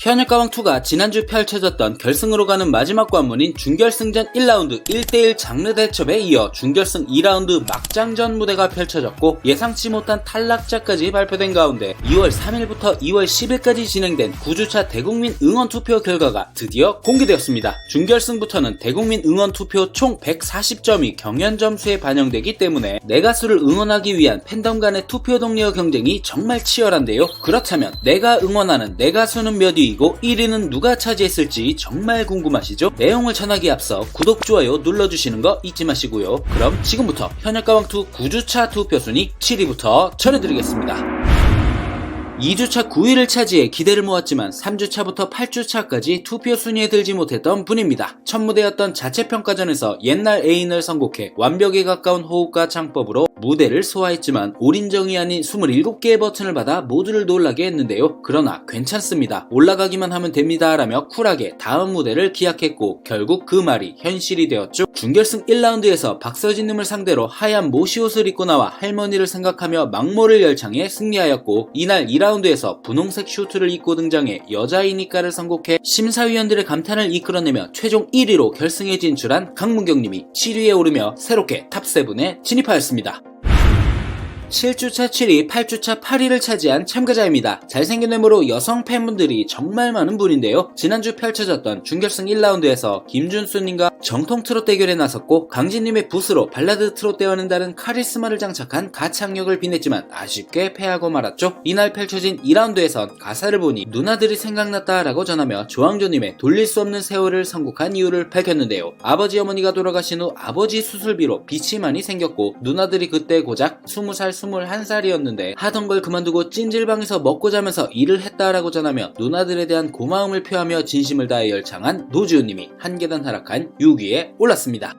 현역가왕2가 지난주 펼쳐졌던 결승으로 가는 마지막 관문인 준결승전 1라운드 1대1 장르 대첩에 이어 준결승 2라운드 막장전 무대가 펼쳐졌고 예상치 못한 탈락자까지 발표된 가운데 2월 3일부터 2월 10일까지 진행된 9주차 대국민 응원 투표 결과가 드디어 공개되었습니다. 준결승부터는 대국민 응원 투표 총 140점이 경연 점수에 반영되기 때문에 내 가수를 응원하기 위한 팬덤 간의 투표 동료 경쟁이 정말 치열한데요. 그렇다면 내가 응원하는 내 가수는 몇 위이고 1위는 누가 차지했을지 정말 궁금하시죠? 내용을 전하기에 앞서 구독, 좋아요 눌러주시는 거 잊지 마시고요. 그럼 지금부터 현역가왕2 9주차 투표 순위 7위부터 전해드리겠습니다. 2주차 9위를 차지해 기대를 모았지만 3주차부터 8주차까지 투표 순위에 들지 못했던 분입니다. 첫 무대였던 자체평가전에서 옛날 애인을 선곡해 완벽에 가까운 호흡과 창법으로 무대를 소화했지만 올인정이 아닌 27개의 버튼을 받아 모두를 놀라게 했는데요. 그러나 괜찮습니다. 올라가기만 하면 됩니다 라며 쿨하게 다음 무대를 기약했고 결국 그 말이 현실이 되었죠. 준결승 1라운드에서 박서진님을 상대로 하얀 모시옷을 입고 나와 할머니를 생각하며 막모를 열창해 승리하였고 이날 2라운드에서 분홍색 슈트를 입고 등장해 여자이니까를 선곡해 심사위원들의 감탄을 이끌어내며 최종 1위로 결승에 진출한 강문경님이 7위에 오르며 새롭게 탑7에 진입하였습니다. 7주차 7위, 8주차 8위를 차지한 참가자입니다. 잘생긴 외모로 여성 팬분들이 정말 많은 분인데요. 지난주 펼쳐졌던 준결승 1라운드에서 김준수님과 정통 트롯 대결에 나섰고 강진님의 붓으로 발라드 트롯대와는 다른 카리스마를 장착한 가창력을 빛냈지만 아쉽게 패하고 말았죠. 이날 펼쳐진 2라운드에선 가사를 보니 누나들이 생각났다 라고 전하며 조항조님의 돌릴 수 없는 세월을 선곡한 이유를 밝혔는데요. 아버지 어머니가 돌아가신 후 아버지 수술비로 빚이 많이 생겼고 누나들이 그때 고작 20살 21살이었는데 하던 걸 그만두고 찜질방에서 먹고 자면서 일을 했다라고 전하며 누나들에 대한 고마움을 표하며 진심을 다해 열창한 노지훈님이 한 계단 하락한 6위에 올랐습니다.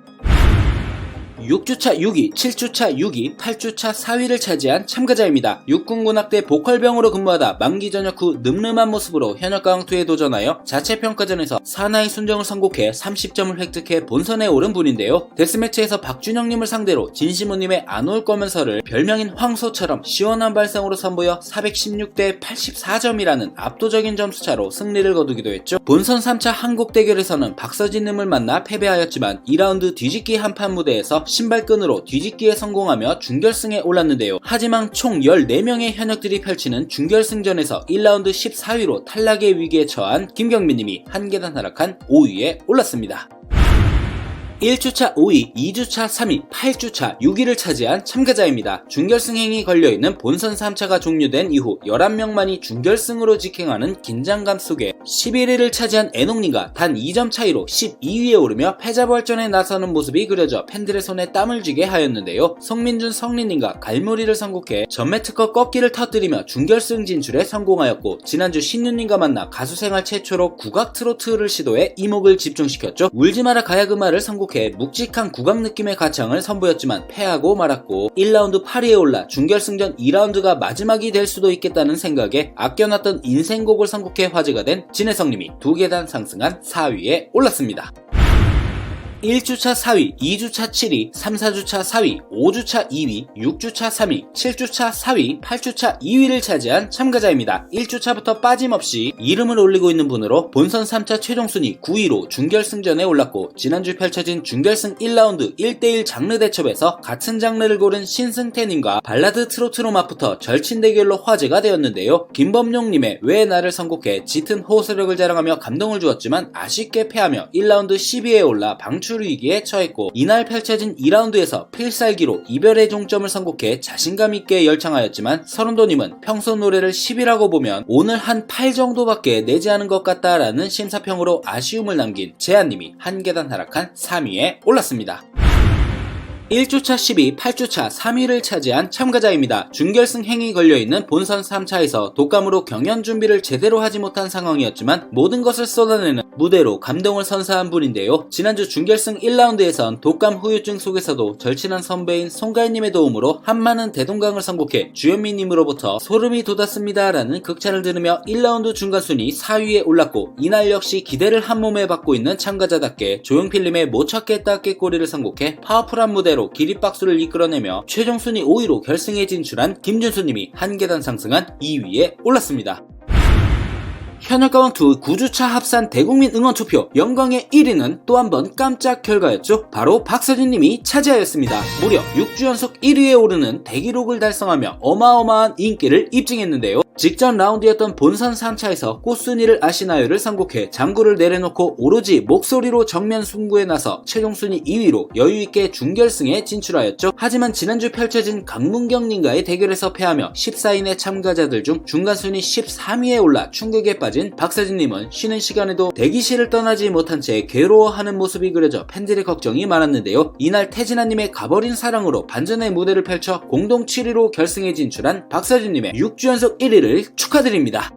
6주차 6위, 7주차 6위, 8주차 4위를 차지한 참가자입니다. 육군군악대 보컬병으로 근무하다 만기 전역 후 늠름한 모습으로 현역가왕2에 도전하여 자체평가전에서 사나이 순정을 선곡해 30점을 획득해 본선에 오른 분인데요. 데스매치에서 박준영님을 상대로 진심우님의 안 올 거면서를 별명인 황소처럼 시원한 발성으로 선보여 416대 84점이라는 압도적인 점수차로 승리를 거두기도 했죠. 본선 3차 한국 대결에서는 박서진님을 만나 패배하였지만 2라운드 뒤집기 한판 무대에서 신발끈으로 뒤집기에 성공하며 준결승에 올랐는데요. 하지만 총 14명의 현역들이 펼치는 준결승전에서 1라운드 14위로 탈락의 위기에 처한 김경민님이 한 계단 하락한 5위에 올랐습니다. 1주차 5위, 2주차 3위, 8주차 6위를 차지한 참가자입니다. 준결승행이 걸려있는 본선 3차가 종료된 이후 11명만이 준결승으로 직행하는 긴장감 속에 11위를 차지한 애농님과 단 2점 차이로 12위에 오르며 패자부활전에 나서는 모습이 그려져 팬들의 손에 땀을 쥐게 하였는데요. 송민준 성린님과 갈무리를 선곡해 전매특허 꺾기를 터뜨리며 준결승 진출에 성공하였고 지난주 신윤님과 만나 가수생활 최초로 국악 트로트를 시도해 이목을 집중시켰죠. 울지마라 가야그마를 선곡해 묵직한 국악 느낌의 가창을 선보였지만 패하고 말았고 1라운드 8위에 올라 준결승전 2라운드가 마지막이 될 수도 있겠다는 생각에 아껴놨던 인생곡을 선곡해 화제가 된 진혜성님이 2계단 상승한 4위에 올랐습니다. 1주차 4위, 2주차 7위, 3, 4주차 4위, 5주차 2위, 6주차 3위, 7주차 4위, 8주차 2위를 차지한 참가자입니다. 1주차부터 빠짐없이 이름을 올리고 있는 분으로 본선 3차 최종 순위 9위로 준결승전에 올랐고 지난주 펼쳐진 준결승 1라운드 1대1 장르 대첩에서 같은 장르를 고른 신승태님과 발라드 트로트로 맞붙어 절친 대결로 화제가 되었는데요. 김범용님의 왜 나를 선곡해 짙은 호소력을 자랑하며 감동을 주었지만 아쉽게 패하며 1라운드 10위에 올라 방출 위기에 처했고 이날 펼쳐진 2라운드에서 필살기로 이별의 종점을 선곡해 자신감 있게 열창하였지만 서른도님은 평소 노래를 10이라고 보면 오늘 한 8 정도밖에 내지 않은 것 같다라는 심사평으로 아쉬움을 남긴 재한님이 한 계단 하락한 3위에 올랐습니다. 1주차 10위, 8주차 3위를 차지한 참가자입니다. 준결승 행이 걸려있는 본선 3차에서 독감으로 경연 준비를 제대로 하지 못한 상황이었지만 모든 것을 쏟아내는 무대로 감동을 선사한 분인데요. 지난주 준결승 1라운드에선 독감 후유증 속에서도 절친한 선배인 송가인님의 도움으로 한많은 대동강을 선곡해 주현미님으로부터 소름이 돋았습니다 라는 극찬을 들으며 1라운드 중간순위 4위에 올랐고 이날 역시 기대를 한몸에 받고 있는 참가자답게 조용필님의 못 찾겠다 깨꼬리를 선곡해 파워풀한 무대로 기립박수를 이끌어내며 최종 순위 5위로 결승에 진출한 김준수님이 한 계단 상승한 2위에 올랐습니다. 현역가왕2 9주차 합산 대국민 응원 투표 영광의 1위는 또 한 번 깜짝 결과였죠. 바로 박서진님이 차지하였습니다. 무려 6주 연속 1위에 오르는 대기록을 달성하며 어마어마한 인기를 입증했는데요. 직전 라운드였던 본선 3차에서 꽃순이를 아시나요를 선곡해 장구를 내려놓고 오로지 목소리로 정면 승부에 나서 최종 순위 2위로 여유있게 준결승에 진출하였죠. 하지만 지난주 펼쳐진 강문경님과의 대결에서 패하며 14인의 참가자들 중 중간 순위 13위에 올라 충격에 빠진 박서진님은 쉬는 시간에도 대기실을 떠나지 못한 채 괴로워하는 모습이 그려져 팬들의 걱정이 많았는데요. 이날 태진아님의 가버린 사랑으로 반전의 무대를 펼쳐 공동 7위로 결승에 진출한 박서진님의 6주 연속 1위를 축하드립니다.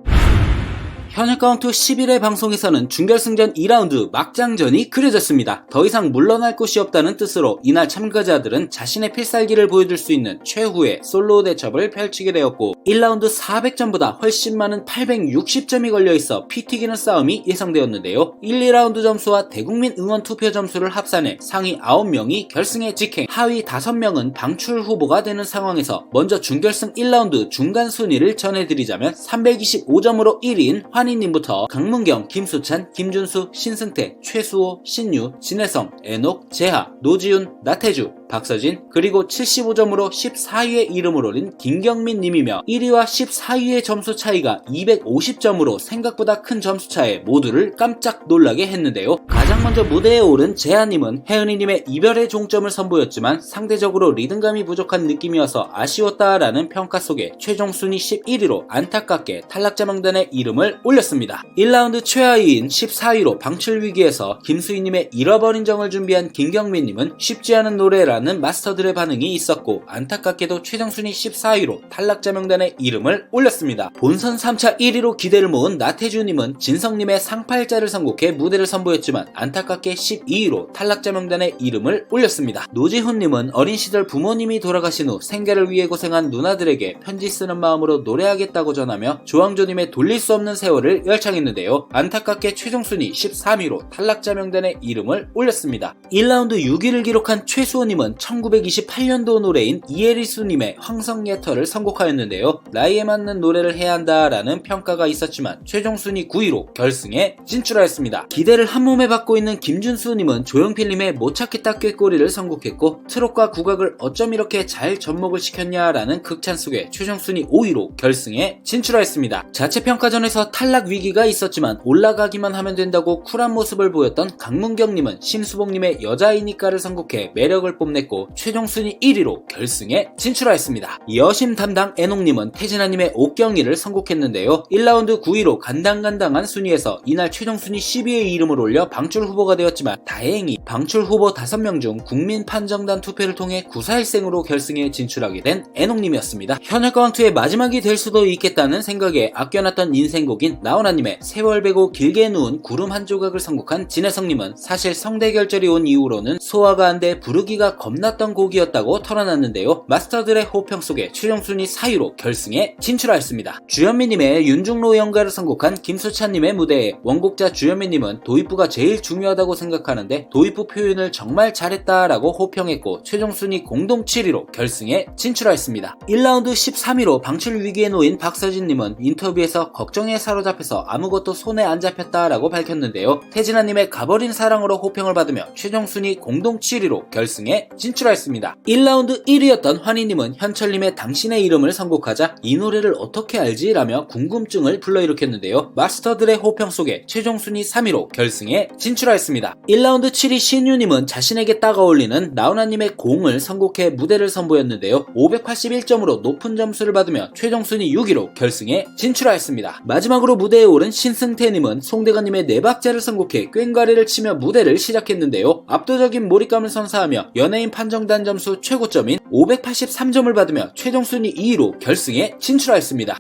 현역가왕2 10일의 방송에서는 준결승전 2라운드 막장전이 그려졌습니다. 더 이상 물러날 곳이 없다는 뜻으로 이날 참가자들은 자신의 필살기를 보여줄 수 있는 최후의 솔로 대첩을 펼치게 되었고 1라운드 400점보다 훨씬 많은 860점이 걸려있어 피 튀기는 싸움이 예상되었는데요. 1, 2라운드 점수와 대국민 응원 투표 점수를 합산해 상위 9명이 결승에 직행, 하위 5명은 방출 후보가 되는 상황에서 먼저 준결승 1라운드 중간 순위를 전해드리자면 325점으로 1위인 환희님부터 강문경, 김수찬, 김준수, 신승태, 최수호, 신유, 진혜성, 애녹, 재하, 노지훈, 나태주, 박서진, 그리고 75점으로 14위에 이름을 올린 김경민님이며 1위와 14위의 점수 차이가 250점으로 생각보다 큰 점수 차에 모두를 깜짝 놀라게 했는데요. 가장 먼저 무대에 오른 재하님은 혜은이님의 이별의 종점을 선보였지만 상대적으로 리듬감이 부족한 느낌이어서 아쉬웠다라는 평가 속에 최종 순위 11위로 안타깝게 탈락자 명단에 이름을 올렸습니다. 1라운드 최하위인 14위로 방출 위기에서 김수희님의 잃어버린 정을 준비한 김경민님은 쉽지 않은 노래라는 마스터들의 반응이 있었고 안타깝게도 최종 순위 14위로 탈락자 명단에 이름을 올렸습니다. 본선 3차 1위로 기대를 모은 나태주님은 진성님의 상팔자를 선곡해 무대를 선보였지만 안타깝게 12위로 탈락자 명단에 이름을 올렸습니다. 노지훈님은 어린 시절 부모님이 돌아가신 후 생계를 위해 고생한 누나들에게 편지 쓰는 마음으로 노래하겠다고 전하며 조항조님의 돌릴 수 없는 세월을 열창했는데요. 안타깝게 최종 순위 13위로 탈락자 명단에 이름을 올렸습니다. 1라운드 6위를 기록한 최수호님은 1928년도 노래인 이에리수님의 황성예터를 선곡하였는데요. 나이에 맞는 노래를 해야 한다라는 평가가 있었지만 최종 순위 9위로 결승에 진출하였습니다. 기대를 한몸에 받고 있는 김준수님은 조용필님의 못 찾겠다 꾀꼬리를 선곡했고 트롯과 국악을 어쩜 이렇게 잘 접목을 시켰냐라는 극찬 속에 최종 순위 5위로 결승에 진출하였습니다. 자체 평가전에서 탈락 위기가 있었지만 올라가기만 하면 된다고 쿨한 모습을 보였던 강문경님은 심수봉님의 여자이니까를 선곡해 매력을 뽐냈고 최종 순위 1위로 결승에 진출하였습니다. 여심 담당 애녹님은 태진아님의 옥경이를 선곡했는데요. 1라운드 9위로 간당간당한 순위에서 이날 최종 순위 10위에 이름을 올려 방출 후보가 되었지만 다행히 방출 후보 5명 중 국민 판정단 투표를 통해 구사일생으로 결승에 진출하게 된 애녹님이었습니다. 현역가왕2의 마지막이 될 수도 있겠다는 생각에 아껴놨던 인생곡인 나훈아님의 세월 베고 길게 누운 구름 한 조각을 선곡한 진혜성님은 사실 성대결절이 온 이후로는 소화가 안 돼 부르기가 겁났던 곡이었다고 털어놨는데요. 마스터들의 호평 속에 최종 순위 4위로 결승에 진출하였습니다. 주현미님의 윤중로 연가를 선곡한 김수찬님의 무대에 원곡자 주현미님은 도입부가 제일 중요하다고 생각하는데 도입부 표현을 정말 잘했다라고 호평했고 최종 순위 공동 7위로 결승에 진출하였습니다. 1라운드 13위로 방출 위기에 놓인 박서진님은 인터뷰에서 걱정에 사로잡혀서 아무것도 손에 안 잡혔다라고 밝혔는데요. 태진아님의 가버린 사랑으로 호평을 받으며 최종 순위 공동 7위로 결승에 진출하였습니다. 1라운드 1위였던 환희님은 현철님의 당신의 이름을 선곡하자 이 노래를 어떻게 알지? 라며 궁금증을 불러일으켰는데요. 마스터들의 호평 속에 최종 순위 3위로 결승에 진출하였습니다. 1라운드 7위 신유님은 자신에게 딱 어울리는 나훈아님의 공을 선곡해 무대를 선보였는데요. 581점으로 높은 점수를 받으며 최종 순위 6위로 결승에 진출하였습니다. 마지막으로 무대에 오른 신승태님은 송대관님의 네 박자를 선곡해 꽹과리를 치며 무대를 시작했는데요. 압도적인 몰입감을 선사하며 연예인 판정단 점수 최고점인 583점을 받으며 최종 순위 2위로 결승에 진출하였습니다.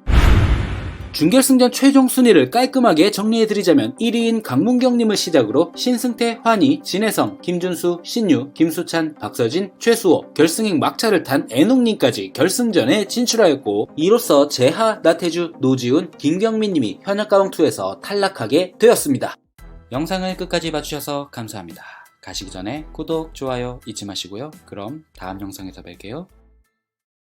준결승전 최종 순위를 깔끔하게 정리해드리자면 1위인 강문경님을 시작으로 신승태, 환희, 진혜성, 김준수, 신유, 김수찬, 박서진, 최수호, 결승행 막차를 탄 애녹님까지 결승전에 진출하였고 이로써 재하, 나태주, 노지훈, 김경민님이 현역가왕2에서 탈락하게 되었습니다. 영상을 끝까지 봐주셔서 감사합니다. 가시기 전에 구독, 좋아요 잊지 마시고요. 그럼 다음 영상에서 뵐게요.